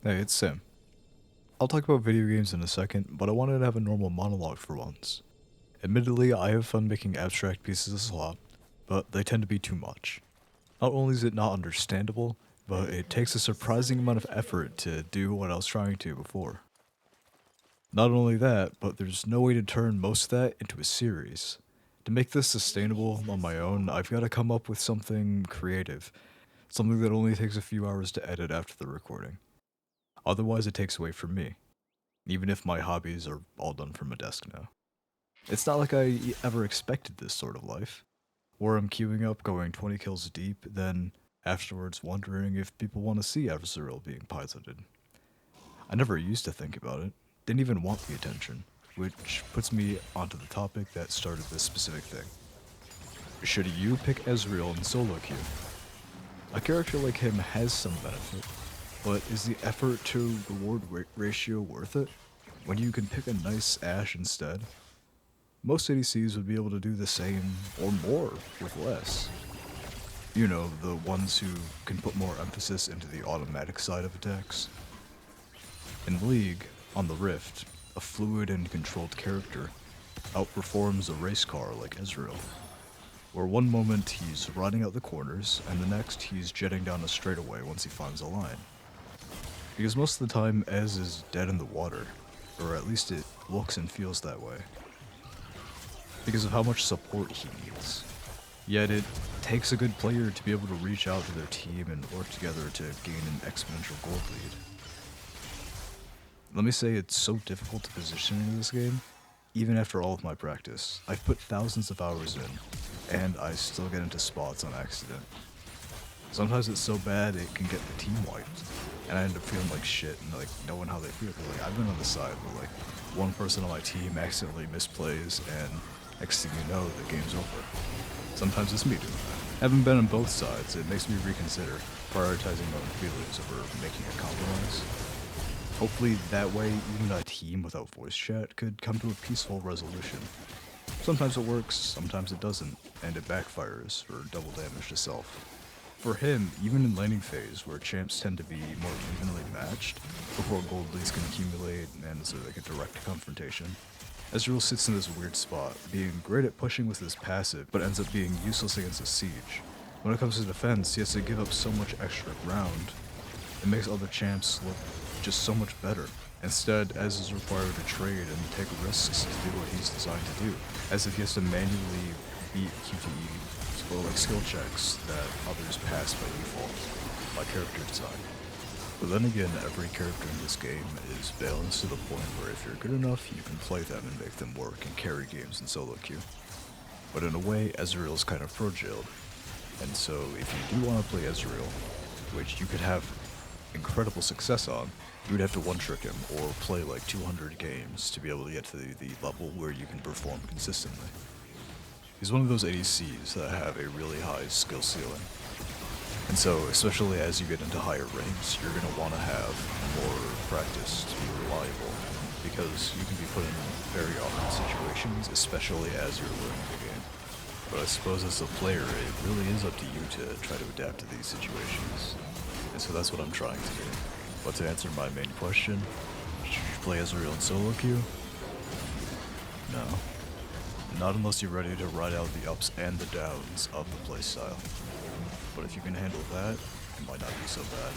Hey, it's Sam. I'll talk about video games in a second, but I wanted to have a normal monologue for once. Admittedly, I have fun making abstract pieces of slop, but they tend to be too much. Not only is it not understandable, but it takes a surprising amount of effort to do what I was trying to before. Not only that, but there's no way to turn most of that into a series. To make this sustainable on my own, I've got to come up with something creative, something that only takes a few hours to edit after the recording. Otherwise, it takes away from me, even if my hobbies are all done from a desk now. It's not like I ever expected this sort of life, where I'm queuing up going 20 kills deep, then afterwards wondering if people want to see Ezreal being piloted. I never used to think about it, didn't even want the attention, which puts me onto the topic that started this specific thing. Should you pick Ezreal in solo queue? A character like him has some benefit, but is the effort to reward ratio worth it? When you can pick a nice Ashe instead? Most ADCs would be able to do the same, or more, with less. You know, the ones who can put more emphasis into the automatic side of attacks. In League, on the Rift, a fluid and controlled character outperforms a race car like Ezreal, where one moment he's riding out the corners, and the next he's jetting down a straightaway once he finds a line. Because most of the time, Ez is dead in the water, or at least it looks and feels that way, because of how much support he needs. Yet it takes a good player to be able to reach out to their team and work together to gain an exponential gold lead. Let me say it's so difficult to position in this game, even after all of my practice. I've put thousands of hours in, and I still get into spots on accident. Sometimes it's so bad it can get the team wiped, and I end up feeling like shit and like knowing how they feel. Like I've been on the side where like one person on my team accidentally misplays, and next thing you know, the game's over. Sometimes it's me doing that. Having been on both sides, it makes me reconsider prioritizing my own feelings over making a compromise. Hopefully that way, even a team without voice chat could come to a peaceful resolution. Sometimes it works, sometimes it doesn't, and it backfires for double damage to self. For him, even in laning phase, where champs tend to be more evenly matched, before gold leads can accumulate and so like a direct confrontation, Ezreal sits in this weird spot, being great at pushing with his passive, but ends up being useless against a siege. When it comes to defense, he has to give up so much extra ground. It makes other champs look just so much better. Instead, Ez is required to trade and take risks to do what he's designed to do, as if he has to manually beat QTE or like skill checks that others pass by default, by character design. But then again, every character in this game is balanced to the point where if you're good enough, you can play them and make them work and carry games in solo queue. But in a way, Ezreal's kind of fragile, and so if you do want to play Ezreal, which you could have incredible success on, you would have to one-trick him or play like 200 games to be able to get to the level where you can perform consistently. He's one of those ADCs that have a really high skill ceiling. And so, especially as you get into higher ranks, you're going to want to have more practice to be reliable, because you can be put in very awkward situations, especially as you're learning the game. But I suppose as a player, it really is up to you to try to adapt to these situations. And so that's what I'm trying to do. But to answer my main question, should you play Ezreal in solo queue? No. Not unless you're ready to ride out the ups and the downs of the playstyle. But if you can handle that, it might not be so bad.